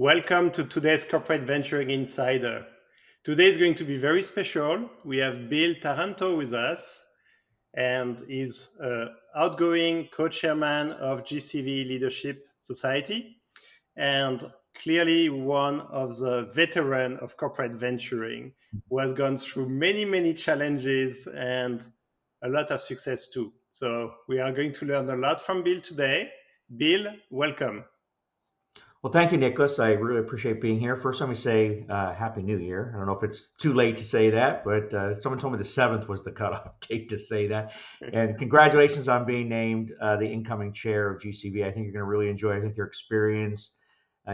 Welcome to today's Corporate Venturing Insider. Today is going to be very special. We have Bill Taranto with us, and he's outgoing co-chairman of GCV Leadership Society, and clearly one of the veteran of corporate venturing who has gone through many challenges and a lot of success too. So we are going to learn a lot from Bill today. Bill, welcome. Well, thank you, Nicholas. I really appreciate being here. First, let me say Happy New Year. I don't know if it's too late to say that, but someone told me the 7th was the cutoff date to say that. And congratulations on being named the incoming chair of GCV. I think you're going to really enjoy. I think your experience,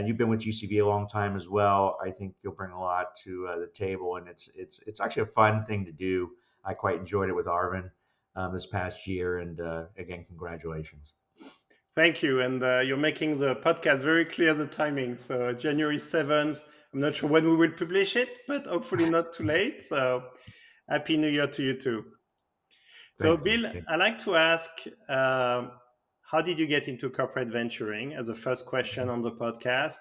you've been with GCV a long time as well. I think you'll bring a lot to the table, and it's actually a fun thing to do. I quite enjoyed it with Arvind this past year, and again, congratulations. Thank you. And you're making the podcast very clear the timing. So January 7th, I'm not sure when we will publish it, but hopefully not too late. So Happy New Year to you too. So Thank you. Bill, I like to ask, how did you get into corporate venturing as a first question on the podcast?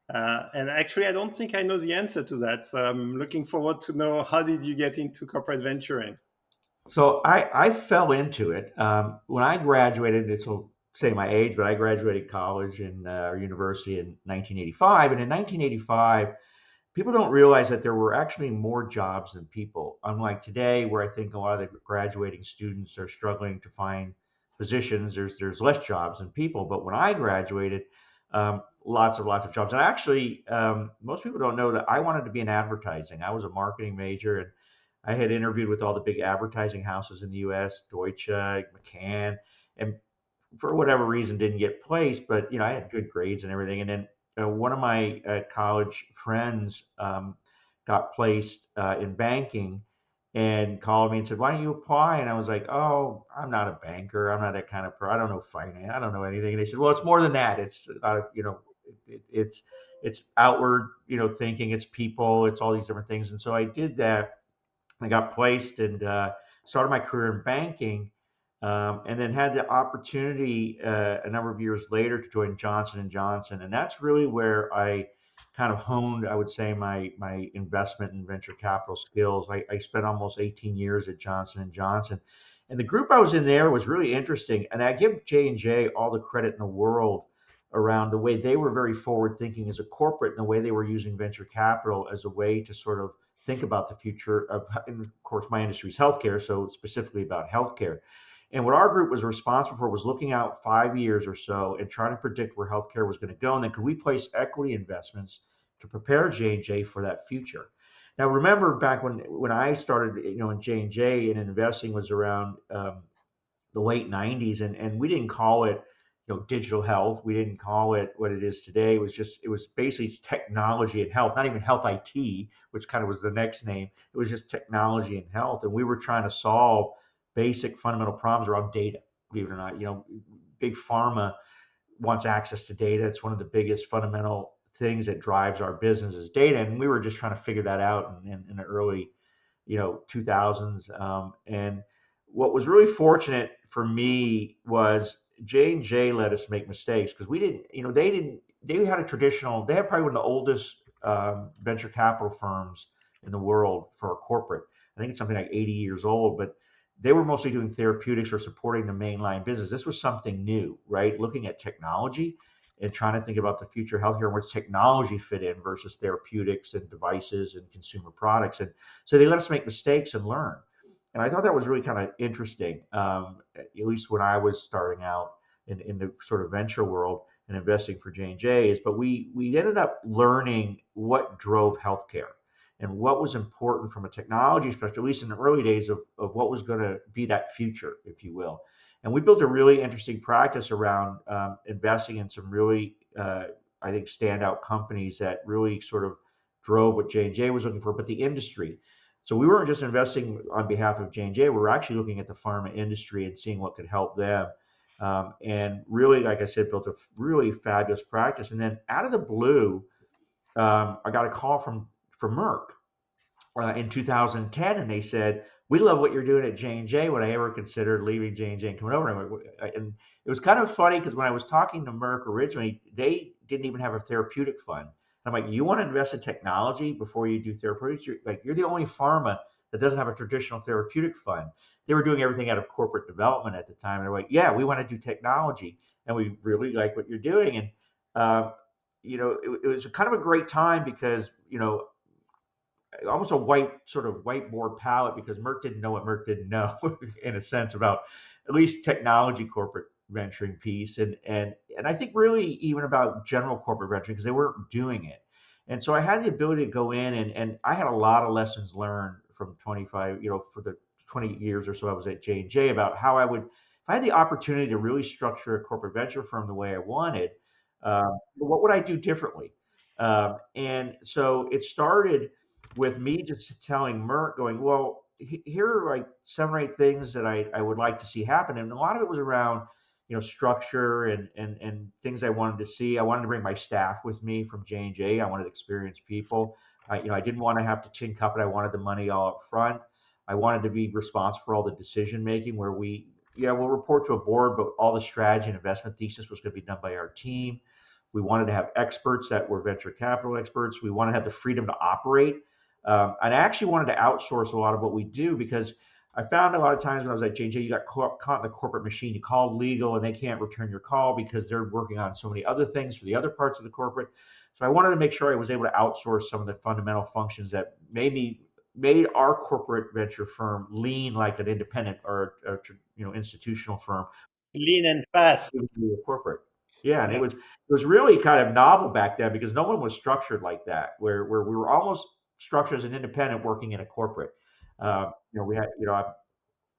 And actually, I don't think I know the answer to that. So I'm looking forward to know how did you get into corporate venturing? So I fell into it when I graduated. This will say my age, but I graduated college and university in 1985. And in 1985, people don't realize that there were actually more jobs than people. Unlike today, where I think a lot of the graduating students are struggling to find positions. There's less jobs than people. But when I graduated, lots of jobs. And actually, most people don't know that I wanted to be in advertising. I was a marketing major, and I had interviewed with all the big advertising houses in the U.S., Deutsche, McCann, and for whatever reason didn't get placed. But I had good grades and everything. And then one of my college friends got placed in banking and called me and said, "Why don't you apply?" And I was like, "Oh, I'm not a banker. I'm not that kind of I don't know finance. I don't know anything." And they said, "Well, it's more than that. It's it's outward, thinking. It's people. It's all these different things." And so I did that. I got placed and started my career in banking, and then had the opportunity a number of years later to join Johnson and Johnson, and that's really where I kind of honed, I would say, my investment and venture capital skills. I spent almost 18 years at Johnson and Johnson, and the group I was in there was really interesting, and I give J&J all the credit in the world around the way they were very forward thinking as a corporate and the way they were using venture capital as a way to sort of think about the future of, and of course, my industry is healthcare, so specifically about healthcare. And what our group was responsible for was looking out 5 years or so and trying to predict where healthcare was going to go. And then could we place equity investments to prepare J&J for that future? Now, remember back when I started, in J&J and investing was around the late 90s, and we didn't call it digital health. We didn't call it what it is today. It was basically technology and health, not even health IT, which kind of was the next name. It was just technology and health, and we were trying to solve basic fundamental problems around data. Believe it or not, big pharma wants access to data. It's one of the biggest fundamental things that drives our business is data, and we were just trying to figure that out in the early 2000s. And what was really fortunate for me was J&J let us make mistakes because we didn't, they had a traditional, they had probably one of the oldest venture capital firms in the world for a corporate. I think it's something like 80 years old, but they were mostly doing therapeutics or supporting the mainline business. This was something new, right? Looking at technology and trying to think about the future of healthcare and where technology fit in versus therapeutics and devices and consumer products. And so they let us make mistakes and learn. And I thought that was really kind of interesting, at least when I was starting out in the sort of venture world and investing for J&J is, but we ended up learning what drove healthcare and what was important from a technology perspective, at least in the early days of what was going to be that future, if you will. And we built a really interesting practice around investing in some really, I think, standout companies that really sort of drove what J&J was looking for, but the industry. So we weren't just investing on behalf of J&J, we were actually looking at the pharma industry and seeing what could help them. And really, like I said, built a really fabulous practice. And then out of the blue, I got a call from Merck in 2010, and they said, "We love what you're doing at J&J. Would I ever consider leaving J&J and coming over?" And it was kind of funny because when I was talking to Merck originally, they didn't even have a therapeutic fund. I'm like, you want to invest in technology before you do therapeutics? You're the only pharma that doesn't have a traditional therapeutic fund. They were doing everything out of corporate development at the time. They're like, yeah, we want to do technology, and we really like what you're doing. And uh, it was kind of a great time because almost a white sort of whiteboard palette because Merck didn't know what Merck didn't know in a sense about at least technology corporate venturing piece and I think really even about general corporate venturing because they weren't doing it. And so I had the ability to go in and I had a lot of lessons learned from 25, for the 20 years or so I was at J&J about how if I had the opportunity to really structure a corporate venture firm the way I wanted, what would I do differently? And so it started with me just telling Merck, going, well, here are like 7 or 8 things that I would like to see happen. And a lot of it was around, structure and things I wanted to see. I wanted to bring my staff with me from J&J. I wanted experienced people. I didn't want to have to tin cup it. I wanted the money all up front. I wanted to be responsible for all the decision making where we'll report to a board, but all the strategy and investment thesis was going to be done by our team. We wanted to have experts that were venture capital experts. We wanted to have the freedom to operate. And I actually wanted to outsource a lot of what we do because I found a lot of times when I was at J&J, you got caught in the corporate machine. You called legal and they can't return your call because they're working on so many other things for the other parts of the corporate. So I wanted to make sure I was able to outsource some of the fundamental functions that made our corporate venture firm lean like an independent or institutional firm Lean and fast. corporate. Yeah, and it Yeah. was really kind of novel back then because no one was structured like that, where we were almost structured as an independent working in a corporate. We had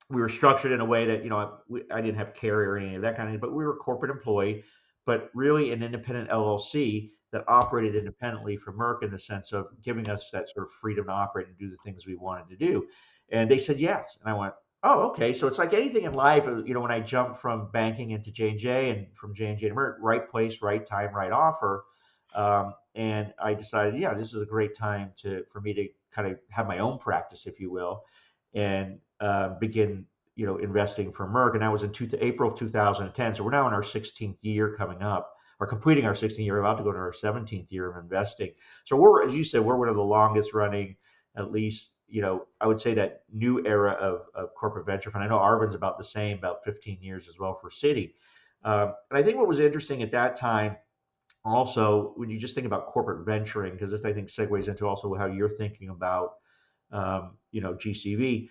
we were structured in a way that I didn't have carrier or any of that kind of thing, but we were a corporate employee, but really an independent LLC that operated independently from Merck in the sense of giving us that sort of freedom to operate and do the things we wanted to do. And they said yes, and I went, oh, okay. So it's like anything in life, when I jumped from banking into J&J and from J&J to Merck, right place, right time, right offer. And I decided, yeah, this is a great time for me to kind of have my own practice, if you will, and begin investing for Merck. And that was in April of 2010. So we're now in our 16th year coming up, or completing our 16th year, about to go to our 17th year of investing. So as you said, we're one of the longest running, at least, I would say that new era of corporate venture fund. I know Arvind's about the same, about 15 years as well for Citi. And I think what was interesting at that time, also, when you just think about corporate venturing, because this I think segues into also how you're thinking about, GCV.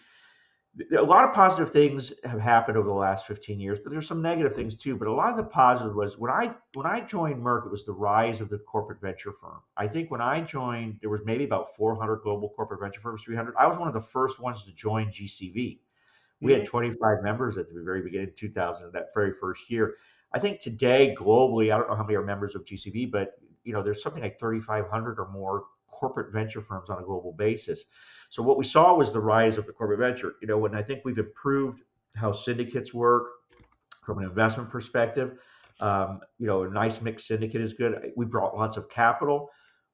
A lot of positive things have happened over the last 15 years, but there's some negative things too. But a lot of the positive was when I joined Merck, it was the rise of the corporate venture firm. I think when I joined, there was maybe about 400 global corporate venture firms, 300. I was one of the first ones to join GCV. We had Mhm. 25 members at the very beginning of 2000, that very first year. I think today globally, I don't know how many are members of GCV, but there's something like 3,500 or more corporate venture firms on a global basis. So what we saw was the rise of the corporate venture. When I think we've improved how syndicates work from an investment perspective. A nice mixed syndicate is good. We brought lots of capital.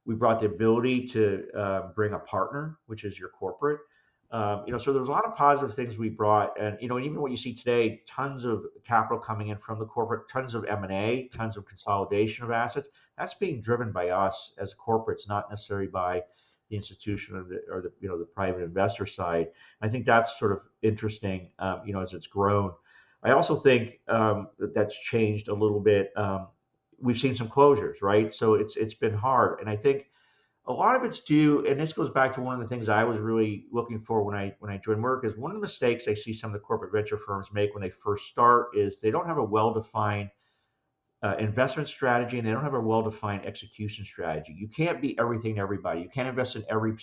We brought the ability to bring a partner, which is your corporate. So there's a lot of positive things we brought, and and even what you see today, tons of capital coming in from the corporate, tons of M&A, tons of consolidation of assets. That's being driven by us as corporates, not necessarily by the institution or the private investor side. I think that's sort of interesting, as it's grown. I also think that's changed a little bit. We've seen some closures, right? So it's been hard, and I think a lot of it's due, and this goes back to one of the things I was really looking for when I joined Merck, is one of the mistakes I see some of the corporate venture firms make when they first start is they don't have a well-defined investment strategy and they don't have a well-defined execution strategy. You can't be everything to everybody. You can't invest in every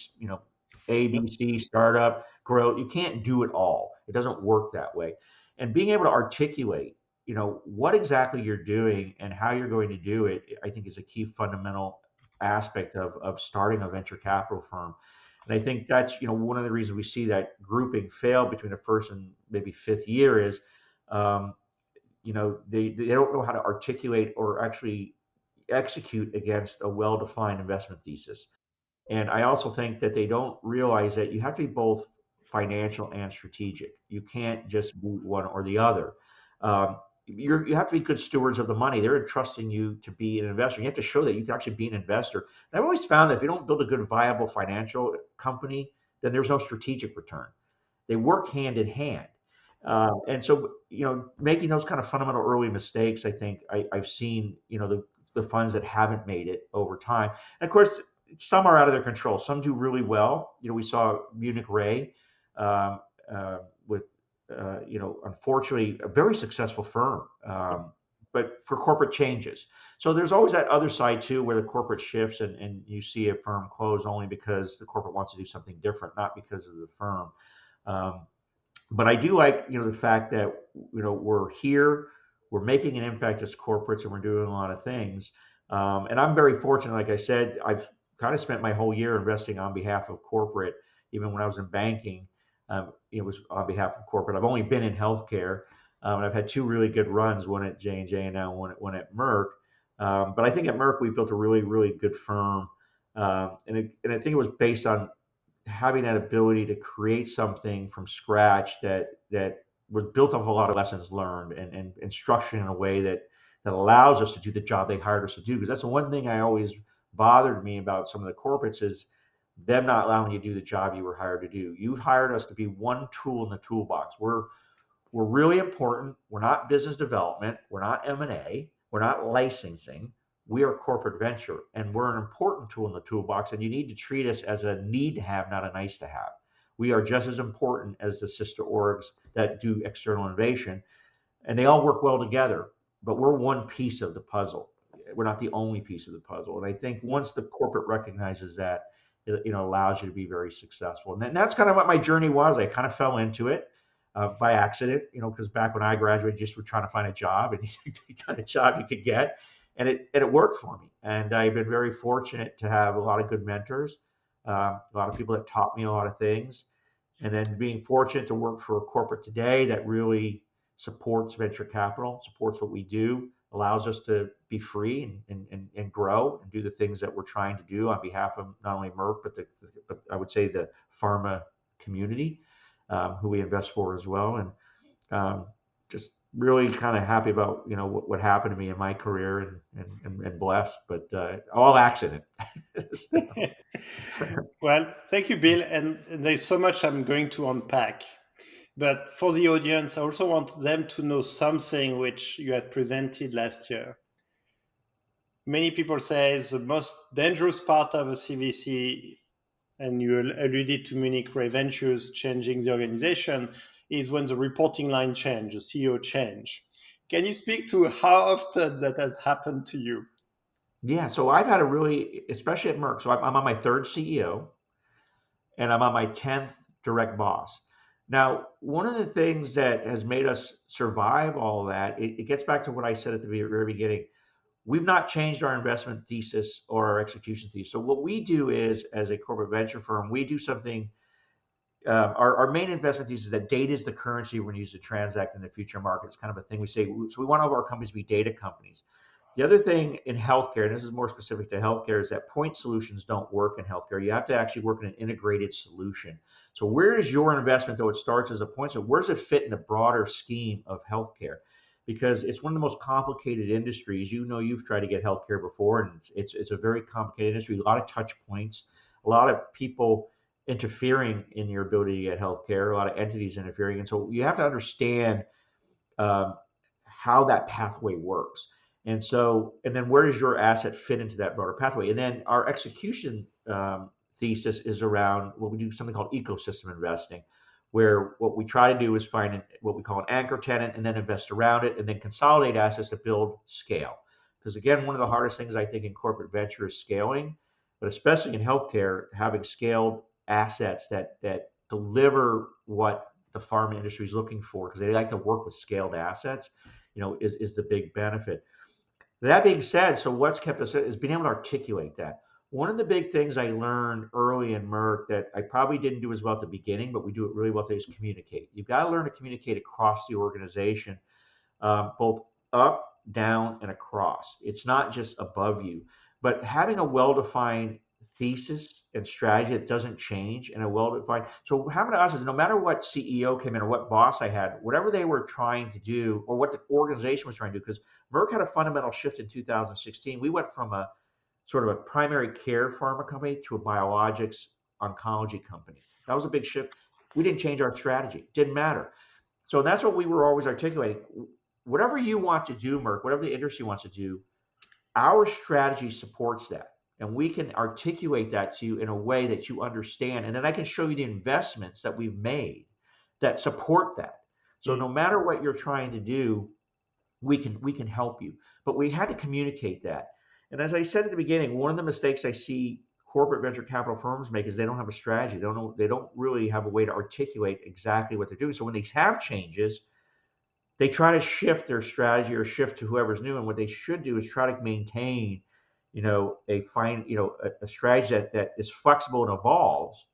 A, B, C startup growth. You can't do it all. It doesn't work that way. And being able to articulate what exactly you're doing and how you're going to do it, I think is a key fundamental aspect of starting a venture capital firm. And I think that's one of the reasons we see that grouping fail between the first and maybe fifth year is um, they don't know how to articulate or actually execute against a well-defined investment thesis. And I also think that they don't realize that you have to be both financial and strategic. You can't just be one or the other. you have to be good stewards of the money. They're entrusting you to be an investor. You have to show that you can actually be an investor. And I've always found that if you don't build a good, viable financial company, then there's no strategic return. They work hand in hand. And so, making those kind of fundamental early mistakes, I think I've seen, the funds that haven't made it over time. And of course, some are out of their control. Some do really well. We saw Munich Re um, with, unfortunately, a very successful firm, but for corporate changes. So there's always that other side too, where the corporate shifts and you see a firm close only because the corporate wants to do something different, not because of the firm. Um, but I do like, the fact that, we're here, we're making an impact as corporates, and we're doing a lot of things. And I'm very fortunate. Like I said, I've kind of spent my whole year investing on behalf of corporate. Even when I was in banking, it was on behalf of corporate. I've only been in healthcare, and I've had two really good runs, one at J&J and now one at Merck. But I think at Merck we built a really, really good firm, and I think it was based on having that ability to create something from scratch that was built off a lot of lessons learned, and structured in a way that allows us to do the job they hired us to do. Because that's the one thing I always bothered me about some of the corporates is them not allowing you to do the job you were hired to do. You hired us to be one tool in the toolbox. We're really important. We're not business development. We're not M&A. We're not licensing. We are corporate venture, and we're an important tool in the toolbox, and you need to treat us as a need to have, not a nice to have. We are just as important as the sister orgs that do external innovation, and they all work well together, but we're one piece of the puzzle. We're not the only piece of the puzzle. And I think once the corporate recognizes that, it allows you to be very successful. And that's kind of what my journey was. I kind of fell into it by accident, because back when I graduated, just were trying to find a job, and the kind of job you could get, and it worked for me. And I've been very fortunate to have a lot of good mentors, a lot of people that taught me a lot of things, and then being fortunate to work for a corporate today that really supports venture capital, supports what we do, allows us to be free and grow and do the things that we're trying to do on behalf of not only Merck, but I would say the pharma community, who we invest for as well. And just really kind of happy about, what happened to me in my career, and blessed, but all accident. So, Well, thank you, Bill. And there's so much I'm going to unpack. But for the audience, I also want them to know something which you had presented last year. Many people say the most dangerous part of a CVC, and you alluded to Munich Re Ventures changing the organization, is when the reporting line change, the CEO change. Can you speak to how often that has happened to you? yeah, so I've had a really, especially at Merck. So I'm on my third CEO, and I'm on my 10th direct boss. Now, one of the things that has made us survive all of that, it gets back to what I said at the very beginning. We've not changed our investment thesis or our execution thesis. So what we do is, as a corporate venture firm, we do something. Our main investment thesis is that data is the currency we're going to use to transact in the future market. It's kind of a thing we say. So we want all of our companies to be data companies. The other thing in healthcare, and this is more specific to healthcare, is that point solutions don't work in healthcare. You have to actually work in an integrated solution. So where is your investment, though it starts as a point, so where does it fit in the broader scheme of healthcare? Because it's one of the most complicated industries. You've tried to get healthcare before, and it's a very complicated industry. A lot of touch points, a lot of people interfering in your ability to get healthcare, a lot of entities interfering, and so you have to understand um, how that pathway works. And then where does your asset fit into that broader pathway? And then our execution thesis is around what we do, something called ecosystem investing, where what we try to do is find what we call an anchor tenant and then invest around it and then consolidate assets to build scale. Because again, one of the hardest things I think in corporate venture is scaling, but especially in healthcare, having scaled assets that deliver what the pharma industry is looking for, because they like to work with scaled assets, is the big benefit. That being said, so what's kept us is being able to articulate that. One of the big things I learned early in Merck that I probably didn't do as well at the beginning, but we do it really well today, is communicate. You've got to learn to communicate across the organization, both up, down, and across. It's not just above you, but having a well-defined thesis and strategy that doesn't change and a well-defined. So what happened to us is no matter what CEO came in or what boss I had, whatever they were trying to do or what the organization was trying to do, because Merck had a fundamental shift in 2016. We went from a sort of a primary care pharma company to a biologics oncology company. That was a big shift. We didn't change our strategy. It didn't matter. So that's what we were always articulating. Whatever you want to do, Merck, whatever the industry wants to do, our strategy supports that. And we can articulate that to you in a way that you understand. And then I can show you the investments that we've made that support that. So no matter what you're trying to do, we can help you. But we had to communicate that. And as I said at the beginning, one of the mistakes I see corporate venture capital firms make is they don't have a strategy. They don't really have a way to articulate exactly what they're doing. So when they have changes, they try to shift their strategy or shift to whoever's new. And what they should do is try to maintain, a strategy that is flexible and evolves,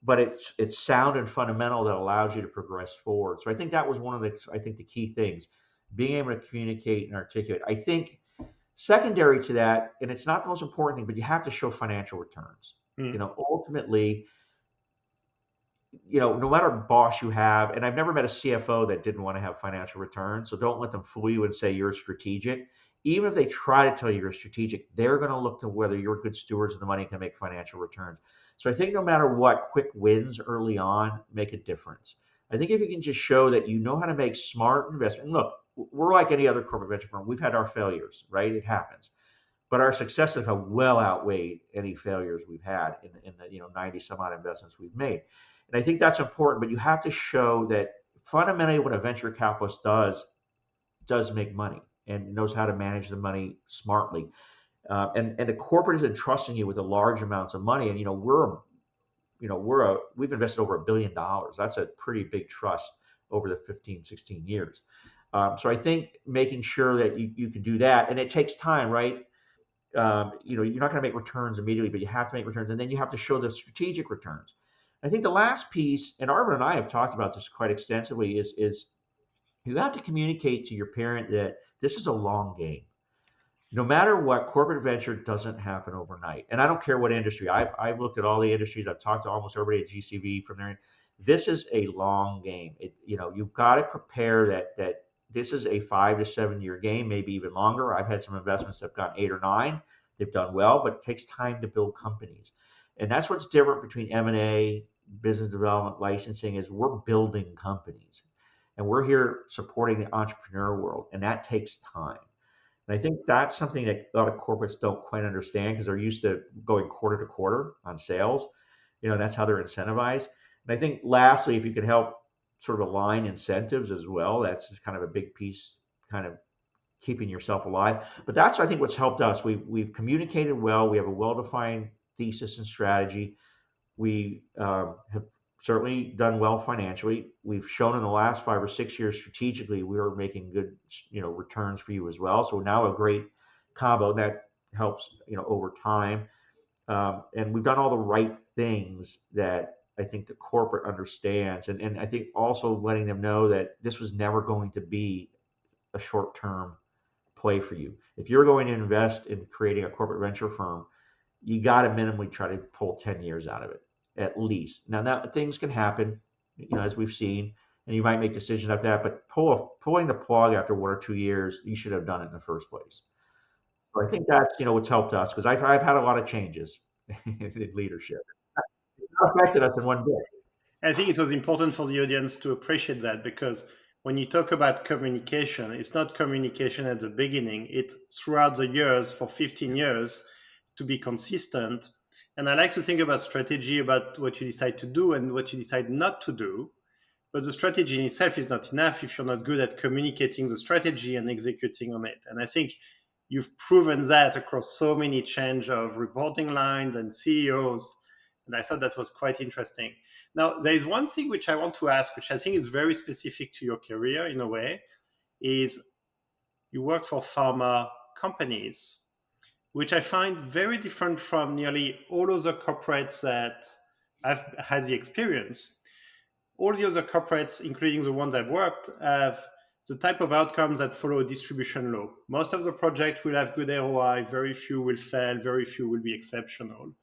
but it's sound and fundamental that allows you to progress forward. So I think that was one of the key things, being able to communicate and articulate. I think secondary to that, and it's not the most important thing, but you have to show financial returns. Ultimately, no matter boss you have, and I've never met a CFO that didn't want to have financial returns. So don't let them fool you and say you're strategic. Even if they try to tell you you're strategic, they're going to look to whether you're good stewards of the money and can make financial returns. So I think no matter what, quick wins early on make a difference. I think if you can just show that you know how to make smart investment, and look, we're like any other corporate venture firm. We've had our failures, right? It happens. But our successes have well outweighed any failures we've had in the 90 some odd investments we've made. And I think that's important, but you have to show that fundamentally what a venture capitalist does make money and knows how to manage the money smartly. And the corporate is entrusting you with the large amounts of money. And we've invested over $1 billion. That's a pretty big trust over the 15, 16 years. So I think making sure that you can do that, and it takes time, right? You're not going to make returns immediately, but you have to make returns, and then you have to show the strategic returns. I think the last piece, and Arvind and I have talked about this quite extensively, is you have to communicate to your parent that this is a long game. No matter what, corporate venture doesn't happen overnight. And I don't care what industry. I've looked at all the industries. I've talked to almost everybody at GCV from there. This is a long game. You've got to prepare that this is a 5 to 7 year game, maybe even longer. I've had some investments that have gotten 8 or 9. They've done well, but it takes time to build companies. And that's what's different between M&A, business development, licensing, is we're building companies. And we're here supporting the entrepreneur world, and that takes time. And I think that's something that a lot of corporates don't quite understand because they're used to going quarter to quarter on sales. That's how they're incentivized. And I think lastly, if you could help sort of align incentives as well, that's kind of a big piece, kind of keeping yourself alive. But that's, I think, what's helped us. We've communicated well. We have a well-defined thesis and strategy. We have certainly done well financially. We've shown in the last 5 or 6 years strategically we are making good, returns for you as well. So now a great combo that helps, over time. And we've done all the right things that I think the corporate understands. And I think also letting them know that this was never going to be a short-term play for you. If you're going to invest in creating a corporate venture firm, you got to minimally try to pull 10 years out of it, at least. Now things can happen, as we've seen, and you might make decisions after that, but pulling the plug after 1 or 2 years, you should have done it in the first place. So I think that's, what's helped us, because I've had a lot of changes in leadership. It's not affected us in one bit. I think it was important for the audience to appreciate that, because when you talk about communication, it's not communication at the beginning, it's throughout the years for 15 years to be consistent. And I like to think about strategy, about what you decide to do and what you decide not to do. But the strategy in itself is not enough if you're not good at communicating the strategy and executing on it. And I think you've proven that across so many change of reporting lines and CEOs. And I thought that was quite interesting. Now, there is one thing which I want to ask, which I think is very specific to your career in a way, is you work for pharma companies, which I find very different from nearly all other corporates that I've had the experience. All the other corporates, including the ones I've worked, have the type of outcomes that follow a distribution law. Most of the projects will have good ROI, very few will fail, very few will be exceptional.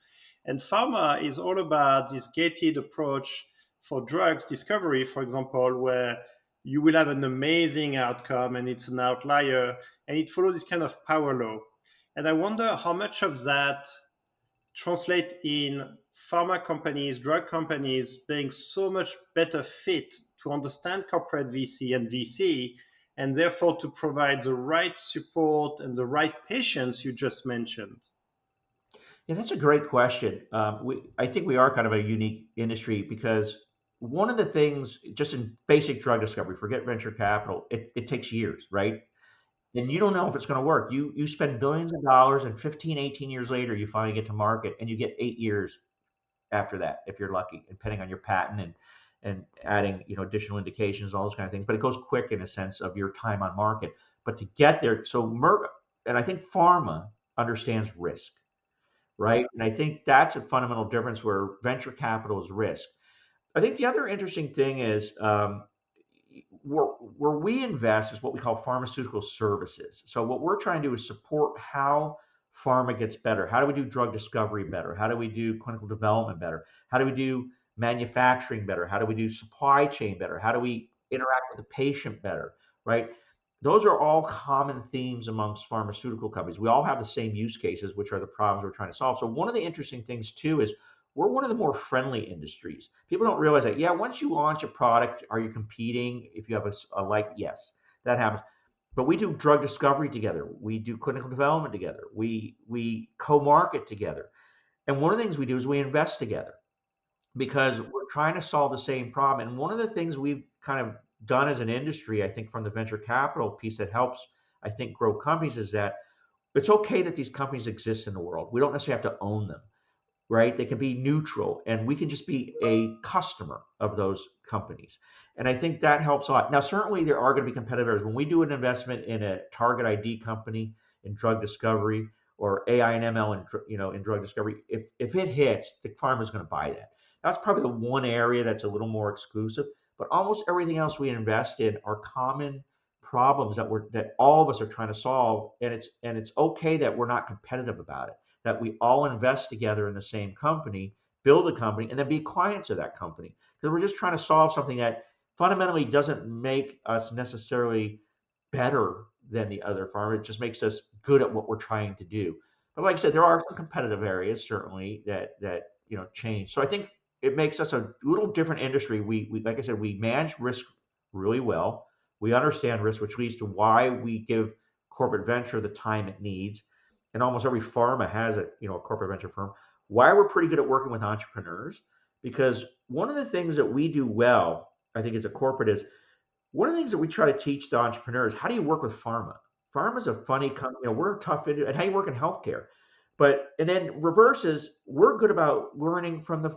And pharma is all about this gated approach for drugs discovery, for example, where you will have an amazing outcome and it's an outlier, and it follows this kind of power law. And I wonder how much of that translate in pharma companies, drug companies being so much better fit to understand corporate VC and VC, and therefore to provide the right support and the right patients you just mentioned. Yeah, that's a great question. I think we are kind of a unique industry because one of the things, just in basic drug discovery, forget venture capital, it takes years, right? And you don't know if it's going to work. You spend billions of dollars and 15, 18 years later, you finally get to market and you get 8 years after that, if you're lucky, depending on your patent and adding, additional indications, all those kind of things. But it goes quick in a sense of your time on market. But to get there, so Merck, and I think pharma understands risk, right? And I think that's a fundamental difference where venture capital is risk. I think the other interesting thing is where we invest is what we call pharmaceutical services. So what we're trying to do is support how pharma gets better. How do we do drug discovery better? How do we do clinical development better? How do we do manufacturing better? How do we do supply chain better? How do we interact with the patient better? Right? Those are all common themes amongst pharmaceutical companies. We all have the same use cases, which are the problems we're trying to solve. So one of the interesting things too is we're one of the more friendly industries. People don't realize that. Yeah, once you launch a product, are you competing? If you have a like, yes, that happens. But we do drug discovery together. We do clinical development together. We co-market together. And one of the things we do is we invest together because we're trying to solve the same problem. And one of the things we've kind of done as an industry, I think from the venture capital piece that helps, I think, grow companies is that it's okay that these companies exist in the world. We don't necessarily have to own them, right? They can be neutral and we can just be a customer of those companies. And I think that helps a lot. Now, certainly there are going to be competitors. When we do an investment in a target ID company in drug discovery or AI and ML in drug discovery, if it hits, the pharma is going to buy that. That's probably the one area that's a little more exclusive, but almost everything else we invest in are common problems that all of us are trying to solve. And it's okay that we're not competitive about it, that we all invest together in the same company, build a company, and then be clients of that company. Because we're just trying to solve something that fundamentally doesn't make us necessarily better than the other farm. It just makes us good at what we're trying to do. But like I said, there are some competitive areas certainly that change. So I think it makes us a little different industry. We like I said, we manage risk really well. We understand risk, which leads to why we give corporate venture the time it needs, and almost every pharma has a corporate venture firm. Why we're pretty good at working with entrepreneurs, because one of the things that we do well, I think, as a corporate is one of the things that we try to teach the entrepreneurs: how do you work with pharma? Pharma is a funny company. We're a tough industry, and how you work in healthcare. And then reverse is we're good about learning from the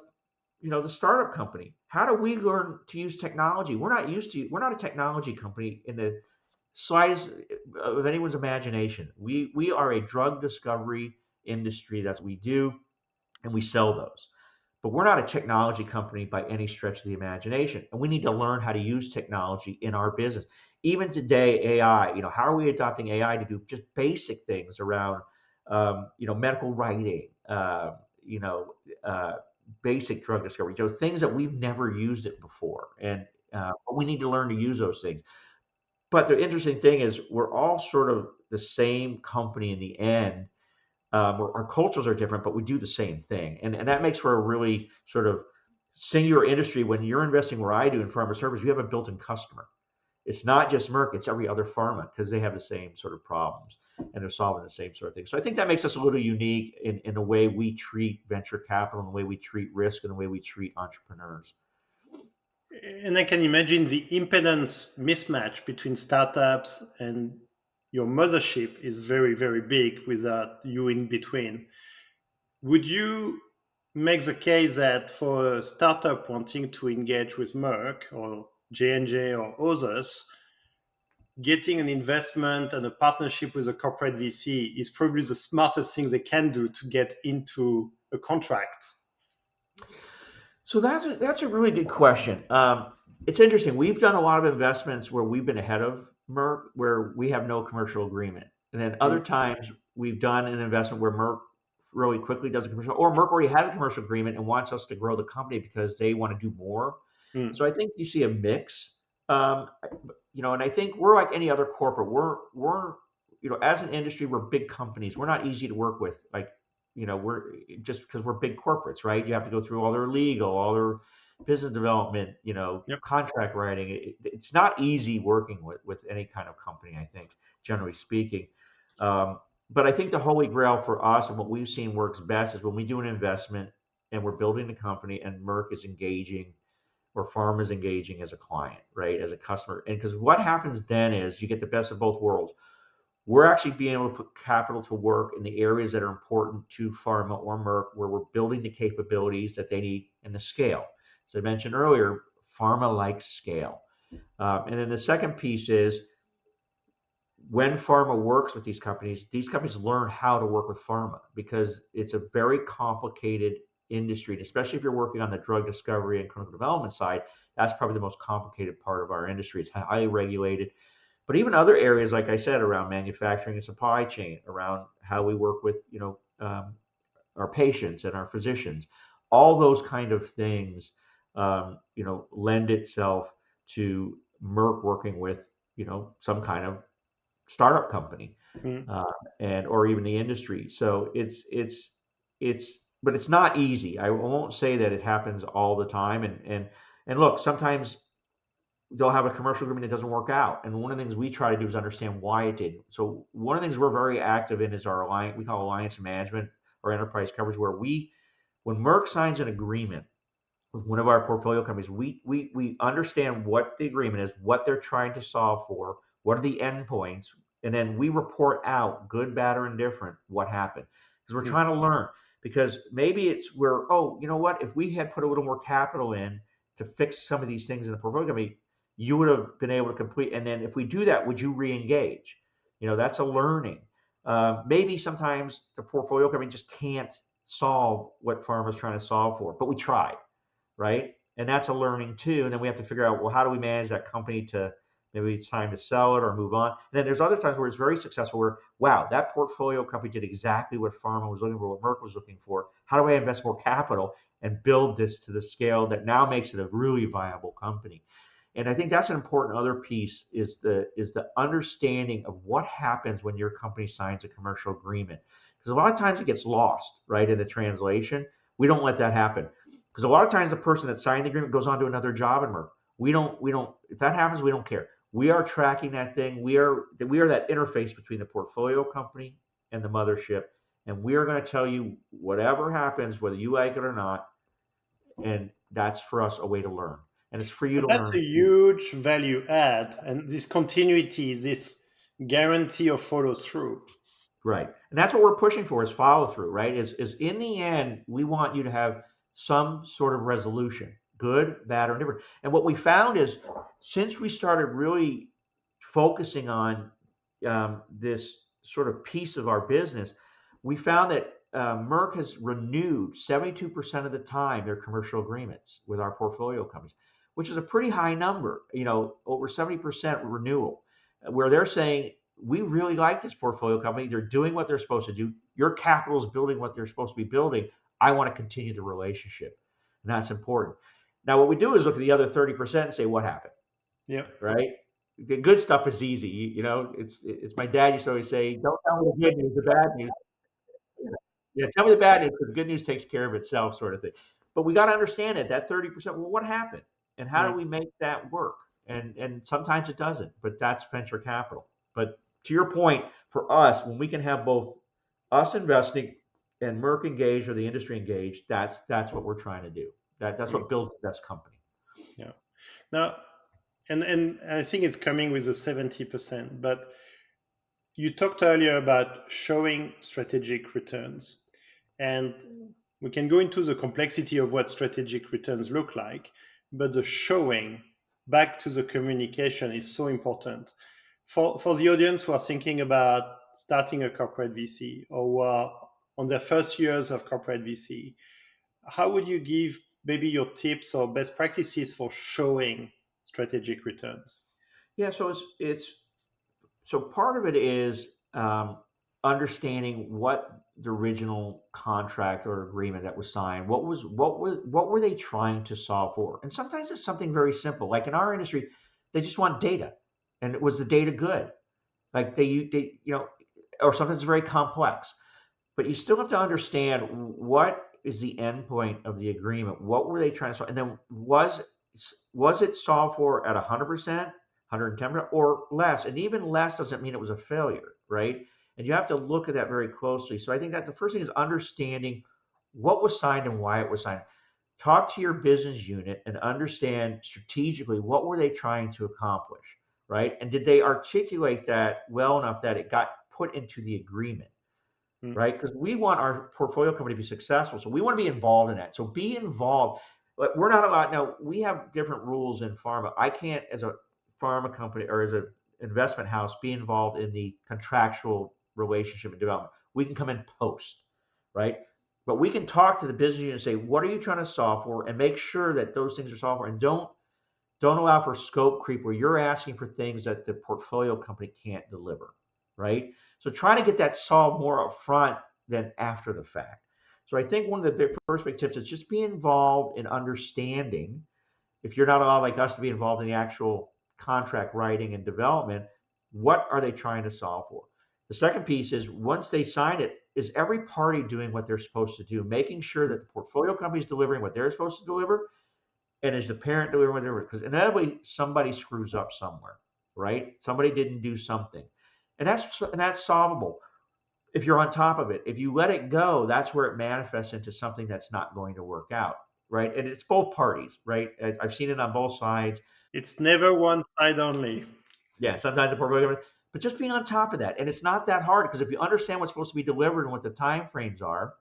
startup company. How do we learn to use technology? We're not a technology company in the slightest of anyone's imagination. We are a drug discovery industry. That's what we do, and we sell those. But we're not a technology company by any stretch of the imagination. And we need to learn how to use technology in our business. Even today, AI, how are we adopting AI to do just basic things around, medical writing, basic drug discovery, things that we've never used it before. And we need to learn to use those things. But the interesting thing is we're all sort of the same company in the end. Our cultures are different, but we do the same thing. And that makes for a really sort of singular industry. When you're investing where I do in pharma service, you have a built-in customer. It's not just Merck, it's every other pharma because they have the same sort of problems and they're solving the same sort of thing. So I think that makes us a little unique in the way we treat venture capital and the way we treat risk and the way we treat entrepreneurs. And I can imagine the impedance mismatch between startups and your mothership is very, very big without you in between. Would you make the case that for a startup wanting to engage with Merck or J&J or others, getting an investment and a partnership with a corporate VC is probably the smartest thing they can do to get into a contract? So that's a really good question. It's interesting. We've done a lot of investments where we've been ahead of Merck, where we have no commercial agreement, and then other times we've done an investment where Merck really quickly, does a commercial, or Merck already has a commercial agreement and wants us to grow the company because they want to do more. Mm. So I think you see a mix. Um, and I think we're like any other corporate. We're as an industry, we're big companies. We're not easy to work with. Like, we're just because we're big corporates, right? You have to go through all their legal, all their business development, Yep. contract writing. It's not easy working with any kind of company, I think, generally speaking. But I think the holy grail for us and what we've seen works best is when we do an investment and we're building the company and Merck is engaging or pharma is engaging as a client, right, as a customer. And because what happens then is you get the best of both worlds. We're actually being able to put capital to work in the areas that are important to pharma or Merck, where we're building the capabilities that they need and the scale. As I mentioned earlier, pharma likes scale. And then the second piece is when pharma works with these companies learn how to work with pharma because it's a very complicated industry, and especially if you're working on the drug discovery and clinical development side, that's probably the most complicated part of our industry. It's highly regulated. But even other areas, like I said, around manufacturing and supply chain, around how we work with, our patients and our physicians, all those kind of things, lend itself to Merck working with, some kind of startup company, Mm. uh, and or even the industry. So but it's not easy. I won't say that it happens all the time. And look, sometimes they'll have a commercial agreement that doesn't work out. And one of the things we try to do is understand why it did. So one of the things we're very active in is our alliance. We call alliance management or enterprise coverage, where when Merck signs an agreement with one of our portfolio companies, we understand what the agreement is, what they're trying to solve for, what are the endpoints, and then we report out, good, bad, or indifferent, what happened. Because we're Mm. trying to learn. Because maybe it's where, oh, you know what, if we had put a little more capital in to fix some of these things in the portfolio company, you would have been able to complete. And then if we do that, would you re-engage? That's a learning. Maybe sometimes the portfolio company just can't solve what pharma is trying to solve for, but we tried, right? And that's a learning too. And then we have to figure out, well, how do we manage that company to maybe it's time to sell it or move on? And then there's other times where it's very successful where, wow, that portfolio company did exactly what pharma was looking for, what Merck was looking for. How do I invest more capital and build this to the scale that now makes it a really viable company? And I think that's an important other piece is the understanding of what happens when your company signs a commercial agreement. Because a lot of times it gets lost, right, in the translation. We don't let that happen. Because a lot of times the person that signed the agreement goes on to another job in Merck. We don't if that happens, we don't care. We are tracking that thing. We are that interface between the portfolio company and the mothership. And we are going to tell you whatever happens, whether you like it or not. And that's for us a way to learn. And it's for you But to that's a learn too. huge value add, and this continuity, this guarantee of follow through. Right. And that's what we're pushing for is follow through, right? Is in the end, we want you to have some sort of resolution, good, bad, or indifferent. And what we found is since we started really focusing on this sort of piece of our business, we found that Merck has renewed 72% of the time their commercial agreements with our portfolio companies, which is a pretty high number, over 70% renewal, where they're saying, we really like this portfolio company. They're doing what they're supposed to do. Your capital is building what they're supposed to be building. I want to continue the relationship. And that's important. Now, what we do is look at the other 30% and say, what happened? Yeah. Right? The good stuff is easy. It's my dad used to always say, don't tell me the good news, the bad news. Yeah, tell me the bad news, because the good news takes care of itself, sort of thing. But we got to understand it, that 30%, well, what happened? And how do Mm. we make that work? And sometimes it doesn't, but that's venture capital. But to your point, for us, when we can have both us investing and Merck engaged or the industry engaged, that's what we're trying to do. That's Mm. what builds the best company. Yeah. Now, and I think it's coming with the 70%, but you talked earlier about showing strategic returns, and we can go into the complexity of what strategic returns look like, but the showing back to the communication is so important. For the audience who are thinking about starting a corporate VC or who are on their first years of corporate VC, how would you give maybe your tips or best practices for showing strategic returns? Yeah, so it's so part of it is understanding what the original contract or agreement that was signed, what were they trying to solve for? And sometimes it's something very simple. Like in our industry, they just want data. And was the data good? Like or something that's very complex. But you still have to understand what is the end point of the agreement. What were they trying to solve? And then was it solved for at 100%, 110%, or less? And even less doesn't mean it was a failure, right? And you have to look at that very closely. So I think that the first thing is understanding what was signed and why it was signed. Talk to your business unit and understand strategically what were they trying to accomplish, right? And did they articulate that well enough that it got put into the agreement? Mm. Right? Because we want our portfolio company to be successful. So we want to be involved in that. So be involved. But we're not allowed. Now, we have different rules in pharma. I can't, as a pharma company or as an investment house, be involved in the contractual relationship and development. We can come in post, right? But we can talk to the business unit and say, what are you trying to solve for? And make sure that those things are solved for. And don't allow for scope creep where you're asking for things that the portfolio company can't deliver, right? So try to get that solved more upfront than after the fact. So I think one of the first big tips is just be involved in understanding. If you're not allowed like us to be involved in the actual contract writing and development, what are they trying to solve for? The second piece is once they sign it, is every party doing what they're supposed to do, making sure that the portfolio company is delivering what they're supposed to deliver, and is the parent delivering what they're, because inevitably somebody screws up somewhere, right? Somebody didn't do something, and that's solvable if you're on top of it. If you let it go, that's where it manifests into something that's not going to work out, right? And it's both parties, right? I've seen it on both sides. It's never one side only. Yeah, sometimes the portfolio, but just being on top of that, and it's not that hard because if you understand what's supposed to be delivered and what the time frames are,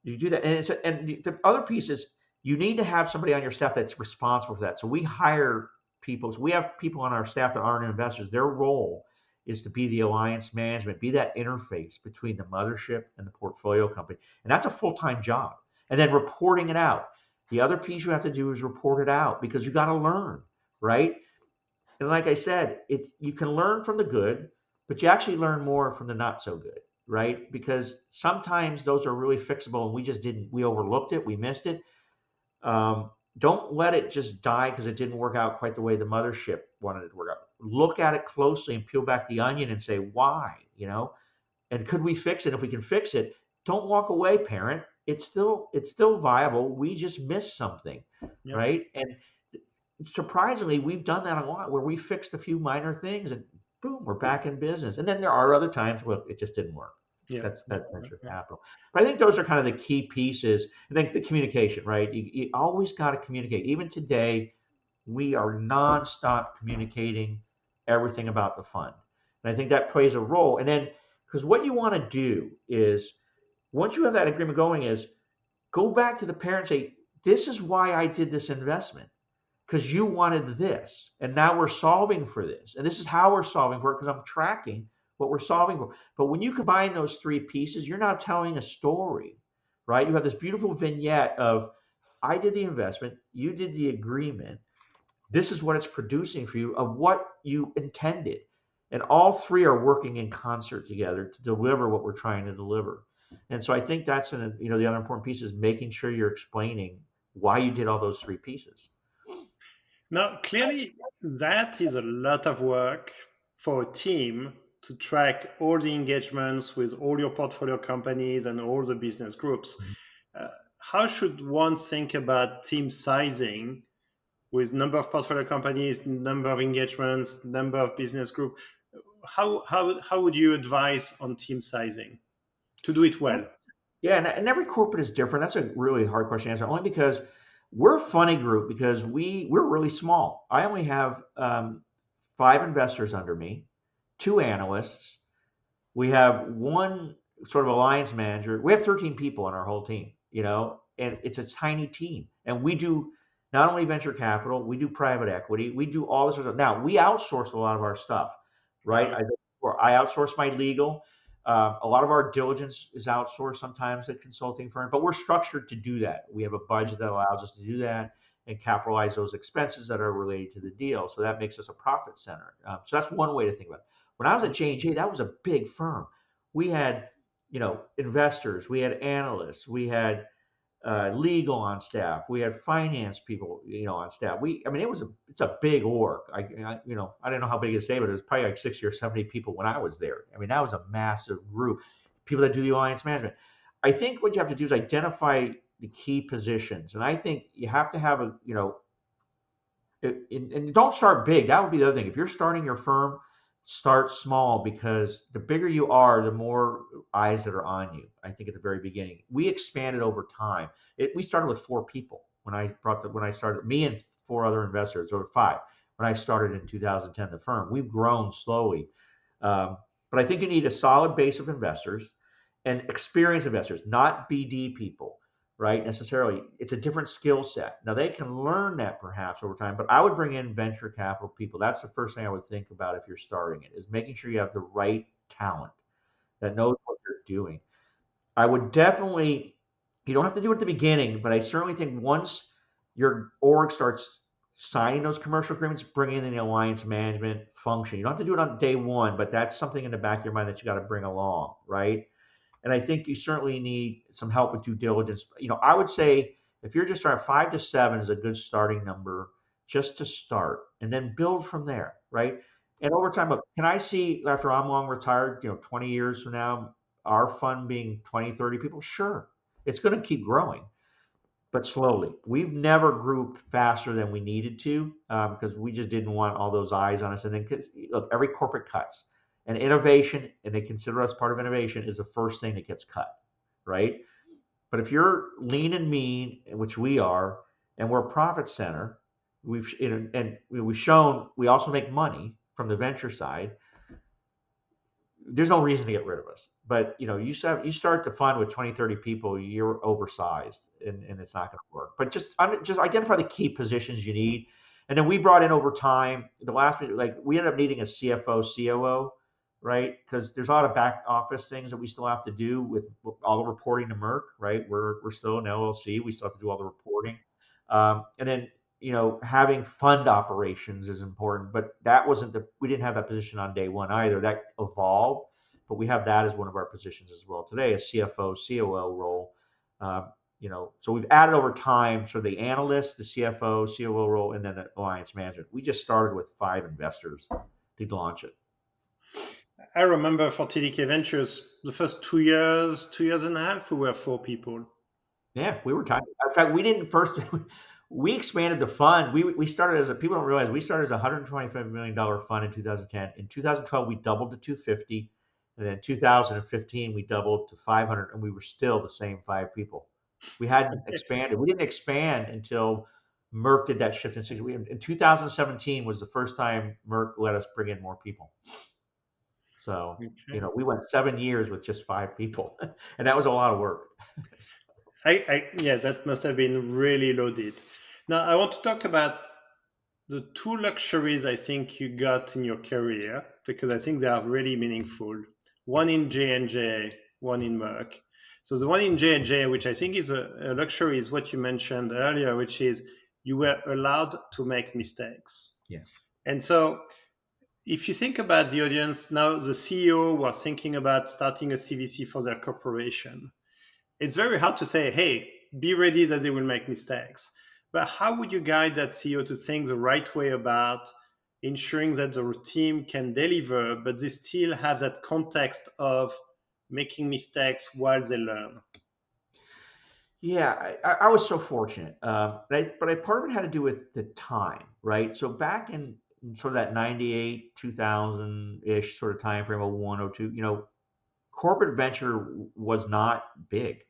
you do that. And the other piece is you need to have somebody on your staff that's responsible for that. So we hire people. So we have people on our staff that aren't investors. Their role is to be the alliance management, be that interface between the mothership and the portfolio company. And that's a full-time job. And then reporting it out. The other piece you have to do is report it out because you got to learn, right? And like I said, it's you can learn from the good, but you actually learn more from the not so good, right? Because sometimes those are really fixable and we overlooked it, we missed it. Don't let it just die because it didn't work out quite the way the mothership wanted it to work out. Look at it closely and peel back the onion and say, why, and could we fix it? If we can fix it, don't walk away, parent. It's still viable. We just missed something, Yep. right? And surprisingly, we've done that a lot where we fixed a few minor things and boom, we're back in business. And then there are other times where it just didn't work. Yeah. That's Yeah. venture Yeah. capital. But I think those are kind of the key pieces. I think the communication, right? You always got to communicate. Even today, we are nonstop communicating everything about the fund. And I think that plays a role. And then, because what you want to do is, once you have that agreement going, is go back to the parent and say, this is why I did this investment because you wanted this. And now we're solving for this. And this is how we're solving for it because I'm tracking what we're solving for. But when you combine those three pieces, you're now telling a story, right? You have this beautiful vignette of, I did the investment, you did the agreement. This is what it's producing for you of what you intended. And all three are working in concert together to deliver what we're trying to deliver. And so I think that's the other important piece is making sure you're explaining why you did all those three pieces. Now, clearly, that is a lot of work for a team to track all the engagements with all your portfolio companies and all the business groups. Uh, how should one think about team sizing with number of portfolio companies, number of engagements, number of business group? How would you advise on team sizing to do it well? Yeah, and every corporate is different. That's a really hard question to answer, only because we're a funny group because we're really small. I only have 5 investors under me, 2 analysts. We have one sort of alliance manager. We have 13 people on our whole team, and it's a tiny team. And we do not only venture capital, we do private equity, we do all this sort of. Now we outsource a lot of our stuff, right? I outsource my legal. A lot of our diligence is outsourced sometimes at consulting firm, but we're structured to do that. We have a budget that allows us to do that and capitalize those expenses that are related to the deal. So that makes us a profit center. So that's one way to think about it. When I was at J&J, that was a big firm. We had, investors, we had analysts, we had legal on staff, we had finance people, on staff. I mean, it's a big org. I don't know how big it is today, but it was probably like 60 or 70 people when I was there. I mean, that was a massive group. People that do the alliance management. I think what you have to do is identify the key positions, and I think you have to have and don't start big. That would be the other thing. If you're starting your firm, start small, because the bigger you are, the more eyes that are on you. I think at the very beginning, we expanded over time. We started with 4 people when I started, me and 4 other investors, or 5 when I started in 2010. The firm, we've grown slowly, but I think you need a solid base of investors and experienced investors, not BD people, right? Necessarily. It's a different skill set. Now they can learn that perhaps over time, but I would bring in venture capital people. That's the first thing I would think about if you're starting it, is making sure you have the right talent that knows what they're doing. I would definitely, you don't have to do it at the beginning, but I certainly think once your org starts signing those commercial agreements, bring in the alliance management function. You don't have to do it on day one, but that's something in the back of your mind that you got to bring along, right? And I think you certainly need some help with due diligence. I would say if you're just starting, 5 to 7 is a good starting number just to start, and then build from there, right? And over time, look, can I see after I'm long retired, 20 years from now, our fund being 20, 30 people? Sure. It's going to keep growing, but slowly. We've never grew faster than we needed to, because we just didn't want all those eyes on us. And then, because look, every corporate cuts, and innovation, and they consider us part of innovation, is the first thing that gets cut, right? But if you're lean and mean, which we are, and we're a profit center, we've shown we also make money from the venture side. There's no reason to get rid of us. But you start the fund with 20, 30 people, you're oversized, and it's not going to work. But just identify the key positions you need. And then we brought in over time, the last, like, we ended up needing a CFO, COO, right? Because there's a lot of back office things that we still have to do with all the reporting to Merck, right? We're still an LLC. We still have to do all the reporting. And then, having fund operations is important, but we didn't have that position on day one either. That evolved, but we have that as one of our positions as well today, a CFO, COO role. So we've added over time, so the analyst, the CFO, COO role, and then the alliance management. We just started with 5 investors to launch it. I remember for TDK Ventures, the first 2 years and a half, we were 4 people. Yeah, we were tiny. In fact, we didn't first. We expanded the fund. We started people don't realize we started as a $125 million fund in 2010. In 2012, we doubled to 250, and then in 2015 we doubled to 500, and we were still the same 5 people. We hadn't expanded. We didn't expand until Merck did that shift in 60. In 2017 was the first time Merck let us bring in more people. So we went 7 years with just 5 people, and that was a lot of work. Yeah, that must have been really loaded. Now, I want to talk about the 2 luxuries I think you got in your career, because I think they are really meaningful. One in J&J, one in Merck. So the one in J&J, which I think is a luxury, is what you mentioned earlier, which is you were allowed to make mistakes. Yes. And so if you think about the audience, now the CEO was thinking about starting a CVC for their corporation. It's very hard to say, hey, be ready that they will make mistakes. But how would you guide that CEO to think the right way about ensuring that the team can deliver, but they still have that context of making mistakes while they learn? Yeah, I was so fortunate, but part of it had to do with the time, right? So back in sort of that 98, 2000-ish sort of time frame, 01, 02, corporate venture was not big.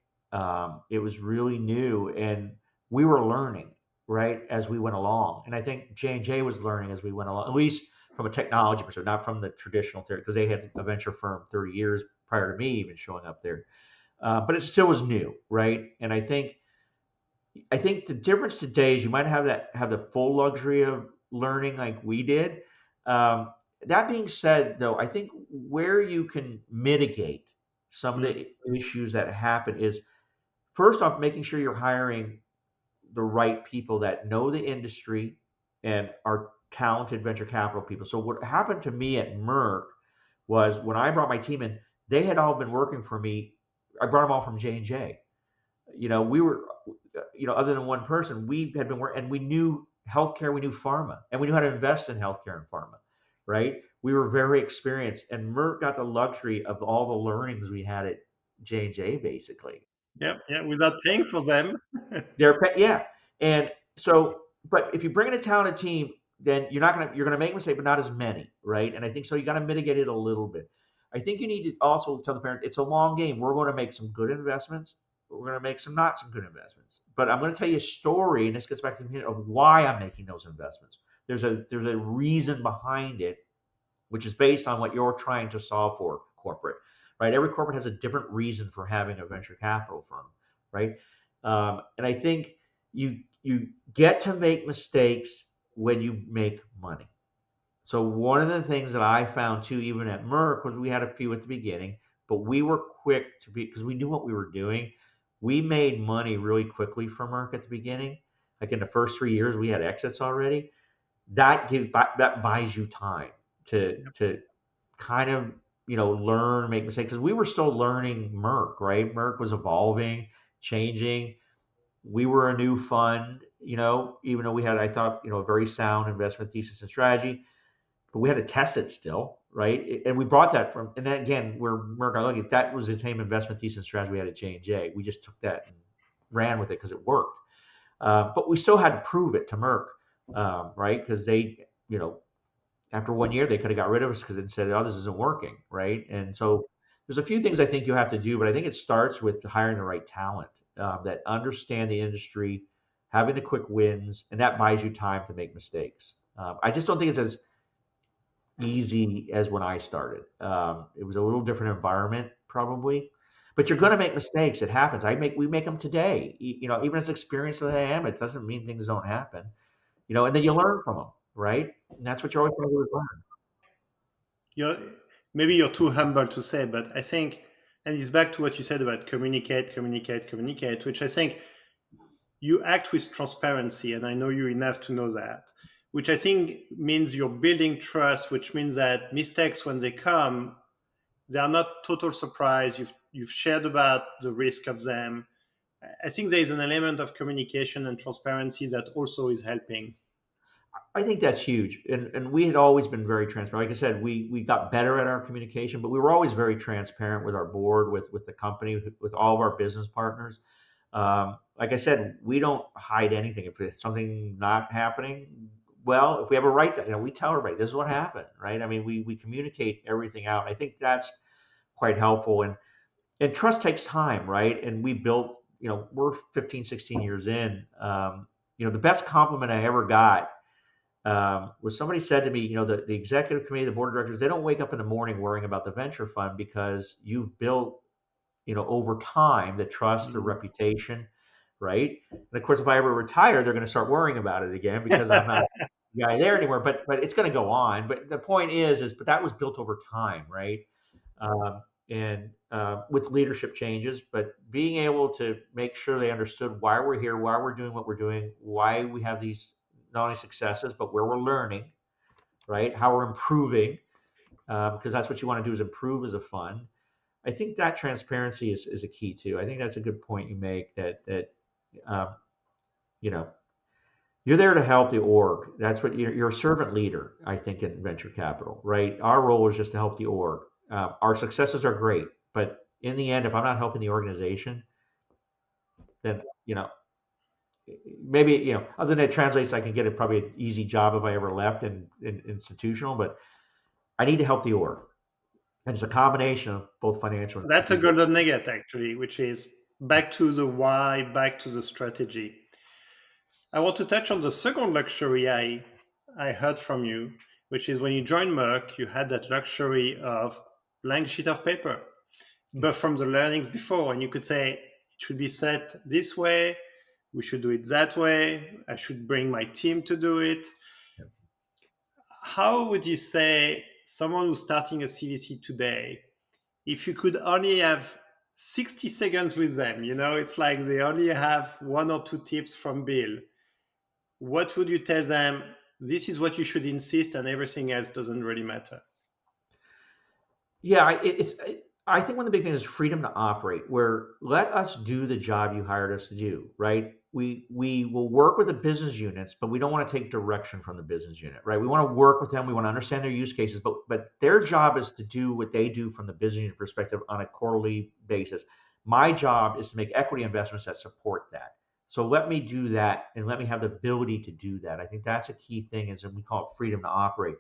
It was really new, and we were learning, right, as we went along. And I think J&J was learning as we went along, at least from a technology perspective, not from the traditional theory, because they had a venture firm 30 years prior to me even showing up there. But it still was new, right? And I think the difference today is you might have the full luxury of learning like we did. That being said, though, I think where you can mitigate some of the issues that happen is, first off, making sure you're hiring the right people that know the industry and are talented venture capital people. So what happened to me at Merck was, when I brought my team in, They had all been working for me. I brought them all from J&J. We were, other than one person, we had been working, and we knew healthcare, we knew pharma, and we knew how to invest in healthcare and pharma, right? We were very experienced, and Merck got the luxury of all the learnings we had at J&J, basically. Yeah, yeah, without paying for them. Yeah, and so, but if you bring in a talented team, then you're gonna make mistakes, but not as many, right? And I think so. You got to mitigate it a little bit. I think you need to also tell the parent it's a long game. We're going to make some good investments. We're going to make some not some good investments. But I'm going to tell you a story, and this gets back to the of why I'm making those investments. There's a reason behind it, which is based on what you're trying to solve for corporate, right? Every corporate has a different reason for having a venture capital firm, right? And I think you get to make mistakes when you make money. So one of the things that I found too, even at Merck, was we had a few at the beginning, but we were quick to be because we knew what we were doing. We made money really quickly from Merck at the beginning. Like in the first 3 years, we had exits already. That buys you time to kind of learn, make mistakes. Because we were still learning Merck, right? Merck was evolving, changing. We were a new fund, even though we had, I thought, a very sound investment thesis and strategy, but we had to test it still, right? And we brought that from, and then again, where Merck, I look at that was the same investment thesis and strategy we had at J&J. We just took that and ran with it because it worked. But we still had to prove it to Merck, right? Because they, after 1 year, they could have got rid of us because it said, "Oh, this isn't working," right? And so there's a few things I think you have to do, but I think it starts with hiring the right talent that understand the industry, having the quick wins, and that buys you time to make mistakes. I just don't think it's as easy as when I started. It was a little different environment, probably, but you're going to make mistakes. It happens. We make them today. Even as experienced as I am, it doesn't mean things don't happen. And then you learn from them, right? And that's what you're always trying to do is learn. You're maybe you're too humble to say, but I think, and it's back to what you said about communicate, communicate, communicate, which I think you act with transparency, and I know you enough to know that, which I think means you're building trust, which means that mistakes, when they come, they are not total surprise. You've shared about the risk of them. I think there is an element of communication and transparency that also is helping. I think that's huge. And we had always been very transparent. Like I said, we got better at our communication, but we were always very transparent with our board, with the company, with all of our business partners. Like I said, we don't hide anything. If it's something not happening, well, if we have a right to, we tell everybody this is what happened, right? I mean, we communicate everything out. I think that's quite helpful. And trust takes time, right? And we built, we're 15, 16 years in. The best compliment I ever got was somebody said to me, the executive committee, the board of directors, they don't wake up in the morning worrying about the venture fund because you've built, over time, the trust, the reputation, right? And of course, if I ever retire, they're going to start worrying about it again because I'm not the guy there anymore. But it's going to go on. But the point but that was built over time, right? And with leadership changes, but being able to make sure they understood why we're here, why we're doing what we're doing, why we have these not only successes, but where we're learning, right? How we're improving, because that's what you want to do is improve as a fund. I think that transparency is a key too. I think that's a good point you make that um, you know you're there to help the org. That's what you're a servant leader. I think in venture capital, right? Our role is just to help the org. Our successes are great, but in the end, if I'm not helping the organization, then maybe other than it translates, I can get probably an easy job if I ever left in institutional, but I need to help the org, and it's a combination of both financial and That's a strategic. golden nugget, actually, which is back to the why, back to the strategy. I want to touch on the second luxury I heard from you, which is when you joined Merck, you had that luxury of blank sheet of paper, but from the learnings before, and you could say it should be set this way, we should do it that way, I should bring my team to do it. How would you say someone who's starting a CVC today, if you could only have 60 seconds with them, it's like they only have one or two tips from Bill, what would you tell them? This is what you should insist, and everything else doesn't really matter. Yeah, I think one of the big things is freedom to operate, where let us do the job you hired us to do, right? We will work with the business units, but we don't want to take direction from the business unit, right? We want to work with them, we want to understand their use cases, but their job is to do what they do from the business unit perspective on a quarterly basis. My job is to make equity investments that support that. So let me do that and let me have the ability to do that. I think that's a key thing, is, and we call it freedom to operate.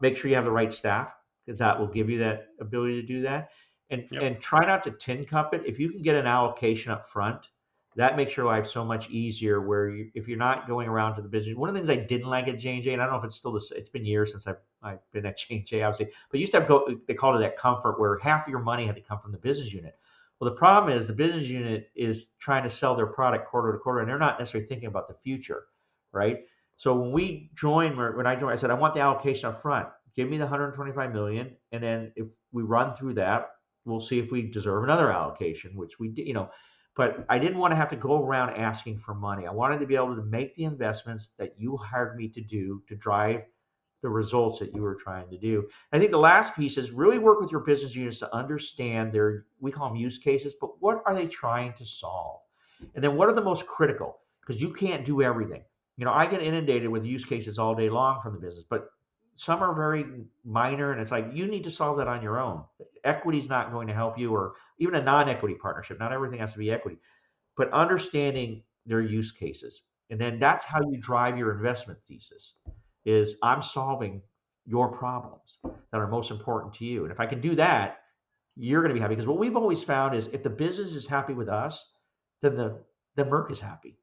Make sure you have the right staff, because that will give you that ability to do that. And Yep. and try not to tin cup it. If you can get an allocation up front, that makes your life so much easier. Where if you're not going around to the business, one of the things I didn't like at J&J, and I don't know if it's still this, it's been years since I've been at J&J, obviously, but you used to have they called it that comfort, where half of your money had to come from the business unit. Well, the problem is the business unit is trying to sell their product quarter to quarter, and they're not necessarily thinking about the future, right? So when I joined, I said I want the allocation up front. Give me the 125 million, and then if we run through that, we'll see if we deserve another allocation, which we did, But I didn't want to have to go around asking for money. I wanted to be able to make the investments that you hired me to do to drive the results that you were trying to do. I think the last piece is really work with your business units to understand we call them use cases, but what are they trying to solve? And then what are the most critical? Because you can't do everything. I get inundated with use cases all day long from the business, but some are very minor, and it's like you need to solve that on your own. Equity is not going to help you, or even a non-equity partnership. Not everything has to be equity, but understanding their use cases. And then that's how you drive your investment thesis, is I'm solving your problems that are most important to you. And if I can do that, you're going to be happy. Because what we've always found is if the business is happy with us, then the Merck is happy.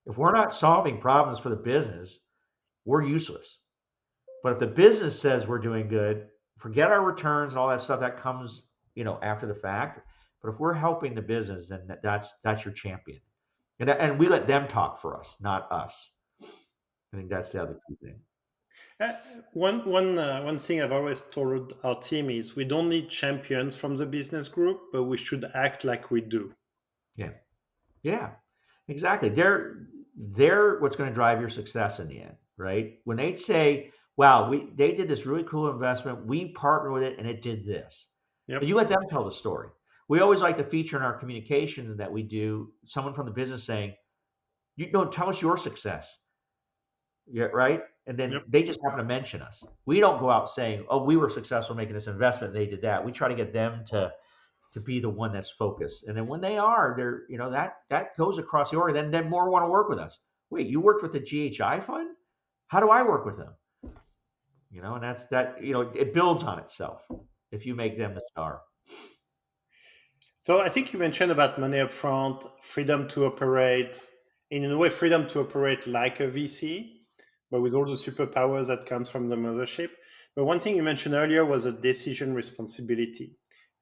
If we're not solving problems for the business, we're useless. But if the business says we're doing good, forget our returns and all that stuff that comes, after the fact. But if we're helping the business, then that's your champion. And we let them talk for us, not us. I think that's the other key thing. Uh, one thing I've always told our team is we don't need champions from the business group, but we should act like we do. Yeah. Yeah. Exactly. They're what's going to drive your success in the end, right? When they say, "Wow, they did this really cool investment. We partnered with it, and it did this." Yep. And you let them tell the story. We always like to feature in our communications that we do someone from the business saying, "You don't tell us your success." Yeah, right. And then Yep. they just happen to mention us. We don't go out saying, "Oh, we were successful making this investment. They did that." We try to get them to be the one that's focused. And then when they are, that goes across the org. Then more want to work with us. Wait, you worked with the GHI fund? How do I work with them? And that's that. It builds on itself if you make them the star. So I think you mentioned about money upfront, freedom to operate, in a way, freedom to operate like a VC, but with all the superpowers that comes from the mothership. But one thing you mentioned earlier was a decision responsibility.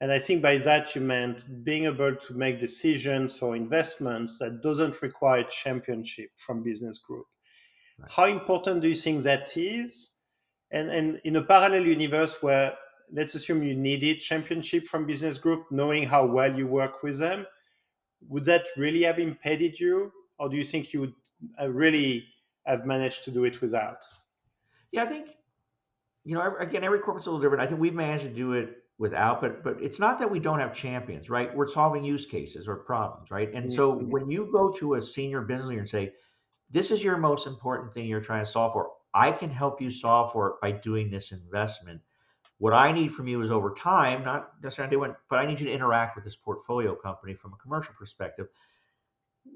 And I think by that you meant being able to make decisions for investments that doesn't require championship from business group. Right. How important do you think that is? And in a parallel universe where let's assume you needed championship from business group, knowing how well you work with them, would that really have impeded you, or do you think you would really have managed to do it without? Yeah, I think again, every corporate's a little different. I think we've managed to do it without, but it's not that we don't have champions, right? We're solving use cases or problems, right? And so Mhm. when you go to a senior business leader and say, "This is your most important thing you're trying to solve for. I can help you solve for it by doing this investment. What I need from you is over time, not necessarily doing, but I need you to interact with this portfolio company from a commercial perspective."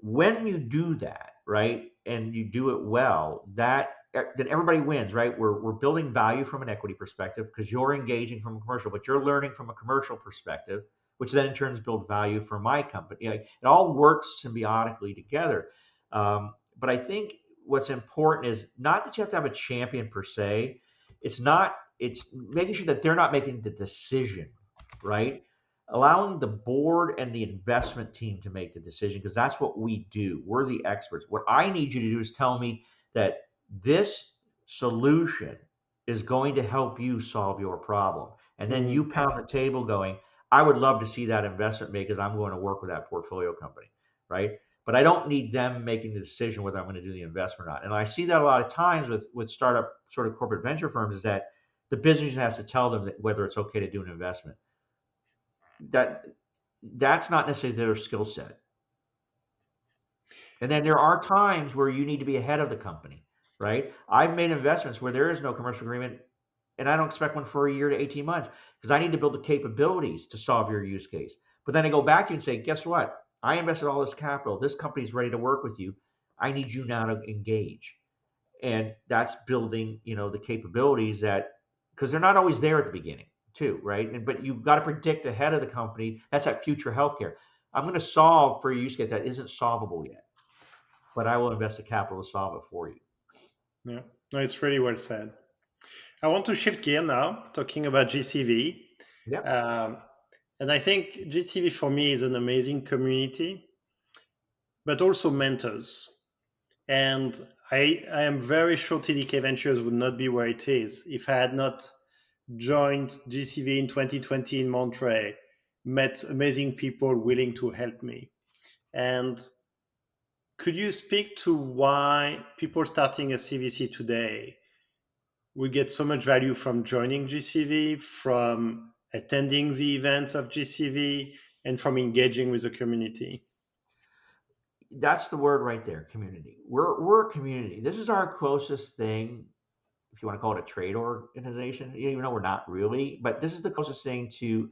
When you do that, right, and you do it well, then everybody wins, right? We're building value from an equity perspective because you're engaging from a commercial, but you're learning from a commercial perspective, which then in turns build value for my company. It all works symbiotically together. But I think what's important is not that you have to have a champion per se. It's making sure that they're not making the decision, right? Allowing the board and the investment team to make the decision, because that's what we do. We're the experts. What I need you to do is tell me that this solution is going to help you solve your problem. And then Mhm. you pound the table going, "I would love to see that investment made because I'm going to work with that portfolio company," right? But I don't need them making the decision whether I'm going to do the investment or not. And I see that a lot of times with startup sort of corporate venture firms, is that the business has to tell them that whether it's okay to do an investment. that that's not necessarily their skill set. And then there are times where you need to be ahead of the company, right? I've made investments where there is no commercial agreement, and I don't expect one for a year to 18 months because I need to build the capabilities to solve your use case. But then I go back to you and say, guess what? I invested all this capital. This company's ready to work with you. I need you now to engage. And that's building, the capabilities that, because they're not always there at the beginning too, right? But you've got to predict ahead of the company. That's that future healthcare. I'm going to solve for a use case that isn't solvable yet, but I will invest the capital to solve it for you. Yeah, no, it's really well said. I want to shift gear now, talking about GCV. Yeah. And I think GCV for me is an amazing community, but also mentors. And I am very sure TDK Ventures would not be where it is if I had not joined GCV in 2020 in Monterey, met amazing people willing to help me. And could you speak to why people starting a CVC today will get so much value from joining GCV, from attending the events of GCV, and from engaging with the community? That's the word right there, community. We're a community. This is our closest thing, if you want to call it a trade organization, even though we're not really, but this is the closest thing to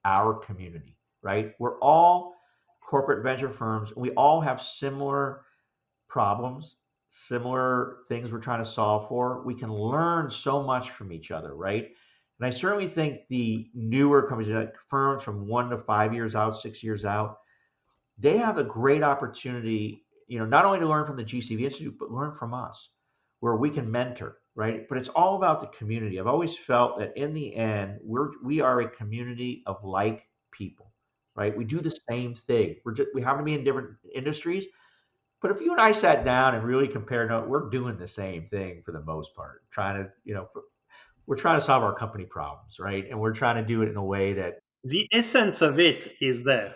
our community, right? We're all corporate venture firms. We all have similar problems, similar things we're trying to solve for. We can learn so much from each other, right? And I certainly think the newer companies, like firms from 1 to 5 years out, 6 years out, they have a great opportunity, not only to learn from the GCV Institute, but learn from us, where we can mentor, right? But it's all about the community. I've always felt that in the end, we are a community of like people, right? We do the same thing. We happen to be in different industries, but if you and I sat down and really compared, no, we're doing the same thing for the most part, we're trying to solve our company problems, right? And we're trying to do it in a way that, The essence of it is there.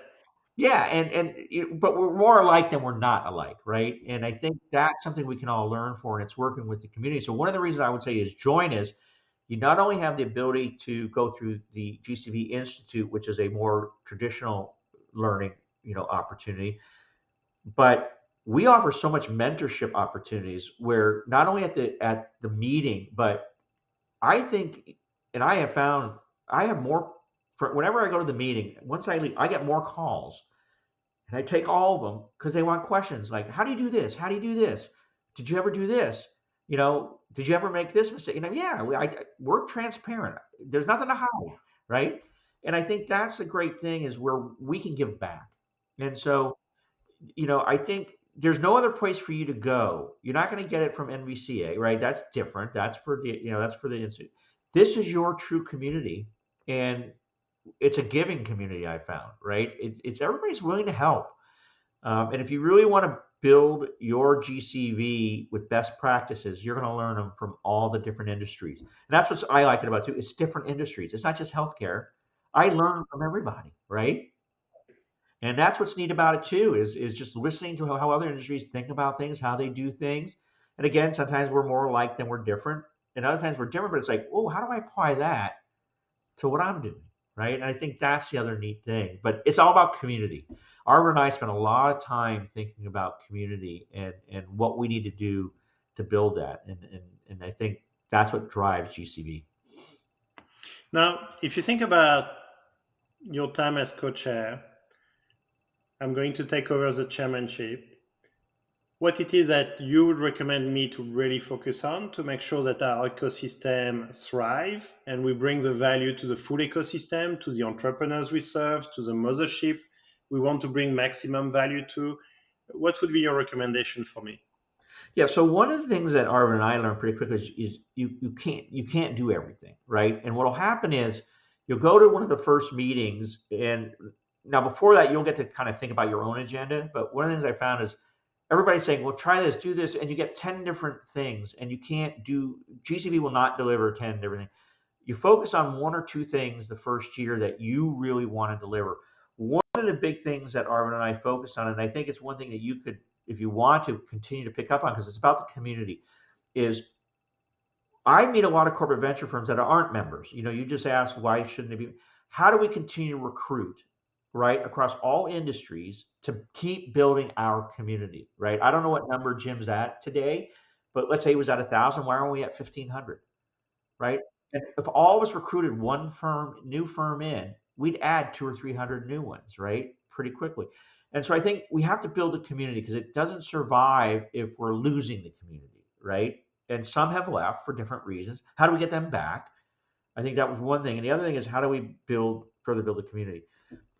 yeah, but we're more alike than we're not alike, right? And I think that's something we can all learn for, and it's working with the community. So one of the reasons I would say is join is you not only have the ability to go through the GCV Institute, which is a more traditional learning, opportunity, but we offer so much mentorship opportunities where not only at the meeting, but I think, and I have found I have more whenever I go to the meeting. Once I leave, I get more calls, and I take all of them because they want questions like, "How do you do this? How do you do this? Did you ever do this? Did you ever make this mistake?" Yeah, we're transparent. There's nothing to hide, right? And I think that's the great thing is where we can give back. And so I think there's no other place for you to go. You're not going to get it from NVCA, right? That's different. That's for the institute. This is your true community, and it's a giving community. I found, right? It's everybody's willing to help, and if you really want to build your GCV with best practices, you're going to learn them from all the different industries, and that's what I like it about too. It's different industries. It's not just healthcare. I learn from everybody, right? And that's what's neat about it too, is just listening to how other industries think about things, how they do things. And again, sometimes we're more alike than we're different. And other times we're different, but it's like, oh, how do I apply that to what I'm doing? Right. And I think that's the other neat thing. But it's all about community. Arvind and I spent a lot of time thinking about community and what we need to do to build that. And I think that's what drives GCV. Now, if you think about your time as co-chair, I'm going to take over the chairmanship. What it is that you would recommend me to really focus on to make sure that our ecosystem thrive and we bring the value to the full ecosystem, to the entrepreneurs we serve, to the mothership we want to bring maximum value to. What would be your recommendation for me? Yeah. So one of the things that Arvin and I learned pretty quickly is you can't do everything, right? And what'll happen is you'll go to one of the first meetings, and now before that you'll get to kind of think about your own agenda. But one of the things I found is everybody's saying, "Well, try this, do this," and you get 10 different things, and you can't do. GCB will not deliver 10 different things. You focus on one or two things the first year that you really want to deliver. One of the big things that Arvin and I focus on, and I think it's one thing that you could, if you want to continue to pick up on, because it's about the community, is I meet a lot of corporate venture firms that aren't members. You just ask why shouldn't they be? how do we continue to recruit, right, across all industries to keep building our community, right? I don't know what number Jim's at today, but let's say he was at 1,000. Why aren't we at 1,500, right? And if all of us recruited one new firm in, we'd add 200 or 300 new ones, right? Pretty quickly. And so I think we have to build a community because it doesn't survive if we're losing the community, right? And some have left for different reasons. How do we get them back? I think that was one thing. And the other thing is how do we further build the community?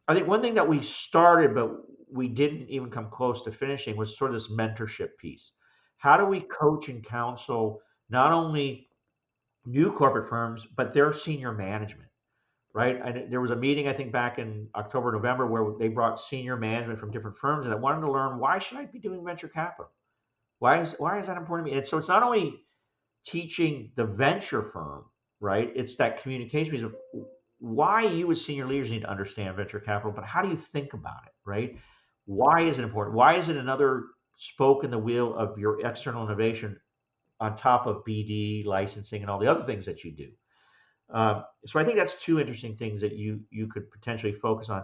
I think one thing that we started, but we didn't even come close to finishing was sort of this mentorship piece. How do we coach and counsel not only new corporate firms, but their senior management, right? And there was a meeting, I think, back in October, November, where they brought senior management from different firms that wanted to learn why should I be doing venture capital? Why is that important to me? And so it's not only teaching the venture firm, right? It's that communication piece of why you as senior leaders need to understand venture capital, but how do you think about it, right? Why is it important? Why is it another spoke in the wheel of your external innovation on top of BD, licensing, and all the other things that you do? So I think that's two interesting things that you could potentially focus on.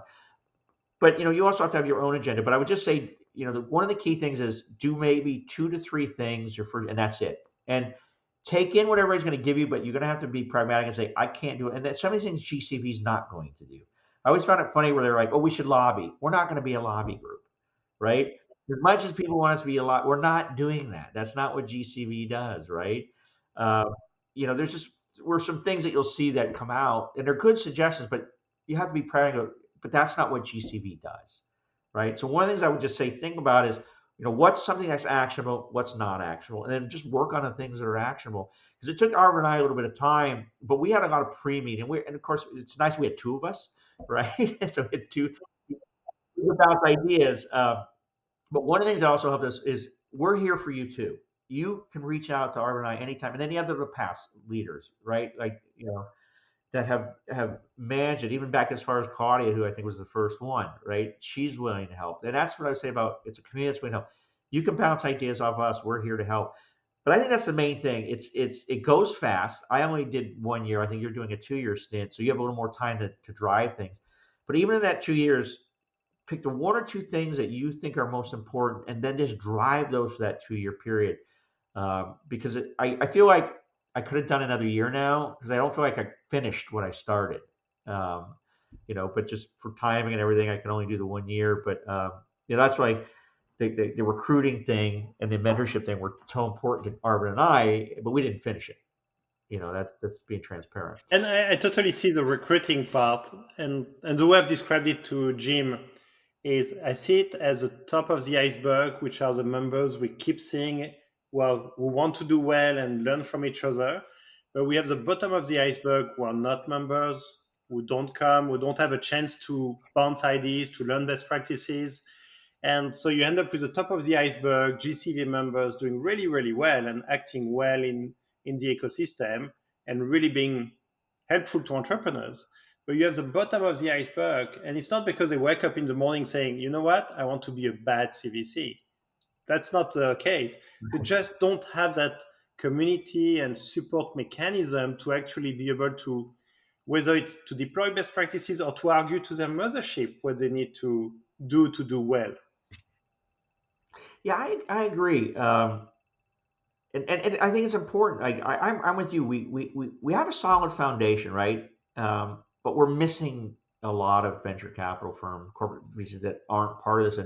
But you also have to have your own agenda. But I would just say, one of the key things is do maybe 2 to 3 things and that's it. And take in what everybody's going to give you, but you're going to have to be pragmatic and say, I can't do it. And that some of these things GCV is not going to do. I always found it funny where they're like, oh, we should lobby. We're not going to be a lobby group, right? As much as people want us to be a lot, we're not doing that. That's not what GCV does, right? Uh, there's just were some things that you'll see that come out, and they're good suggestions, but you have to be practical. But that's not what GCV does, right? So one of the things I would just say, think about is, what's something that's actionable, what's not actionable, and then just work on the things that are actionable. Because it took Arvind and I a little bit of time, but we had a lot of pre-meeting, and of course, it's nice we had two of us, right? And so we had two about ideas. But one of the things that also helped us is we're here for you too. You can reach out to Arvind and I anytime, and any other of the past leaders, right? Like that have managed it, even back as far as Claudia, who I think was the first one, right? She's willing to help, and that's what I say about it's a community that's willing to help. You can bounce ideas off us. We're here to help. But I think that's the main thing. It goes fast. I only did 1 year. I think you're doing a 2 year stint, so you have a little more time to drive things. But even in that 2 years, pick the 1 or 2 things that you think are most important, and then just drive those for that 2 year period. Because I feel like I could have done another year now because I don't feel like I finished what I started. Um, but just for timing and everything, I can only do the 1 year. But that's why the recruiting thing and the mentorship thing were so important to Arvind and I, but we didn't finish it. That's being transparent. And I totally see the recruiting part, and the way I've described it to Jim is I see it as the top of the iceberg, which are the members we keep seeing, well, who want to do well and learn from each other. But we have the bottom of the iceberg who are not members, who don't come, who don't have a chance to bounce ideas, to learn best practices. And so you end up with the top of the iceberg, GCV members doing really, really well and acting well in the ecosystem and really being helpful to entrepreneurs. But you have the bottom of the iceberg, and it's not because they wake up in the morning saying, you know what, I want to be a bad CVC. That's not the case. They just don't have that community and support mechanism to actually be able to, whether it's to deploy best practices or to argue to their mothership what they need to do well. Yeah, I agree. And I think it's important. I'm with you. We have a solid foundation, right? But we're missing a lot of venture capital firm corporate VCs that aren't part of this.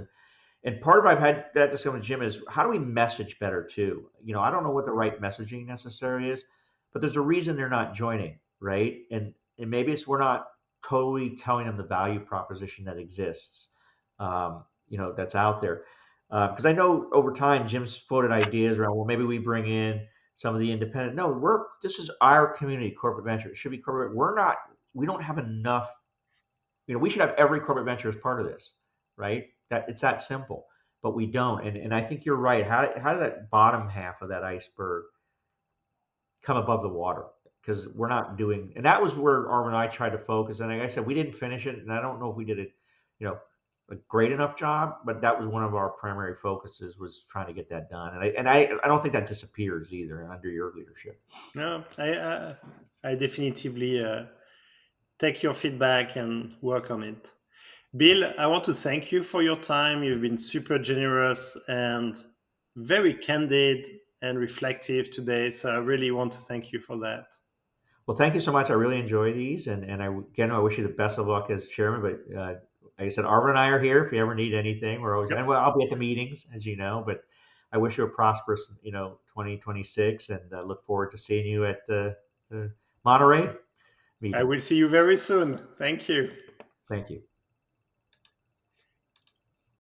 And part of I've had that discussion with Jim is how do we message better too? I don't know what the right messaging necessary is, but there's a reason they're not joining, right? And maybe it's we're not totally telling them the value proposition that exists, that's out there. Because I know over time Jim's floated ideas around, well, maybe we bring in some of the independent. No, this is our community, corporate venture. It should be corporate. We don't have enough. We should have every corporate venture as part of this, right? That it's that simple, but we don't. And I think you're right. How does that bottom half of that iceberg come above the water? Because we're not doing, and that was where Arvind and I tried to focus. And like I said, we didn't finish it, and I don't know if we did it, a great enough job, but that was one of our primary focuses was trying to get that done. And I don't think that disappears either under your leadership. No, I definitively take your feedback and work on it. Bill, I want to thank you for your time. You've been super generous and very candid and reflective today. So I really want to thank you for that. Well, thank you so much. I really enjoy these, and again, I wish you the best of luck as chairman. But like I said, Arvind and I are here if you ever need anything. We're always, Yep. and well, I'll be at the meetings, as you know. But I wish you a prosperous, 2026, and look forward to seeing you at the Monterey I meeting. will see you very soon. Thank you. Thank you.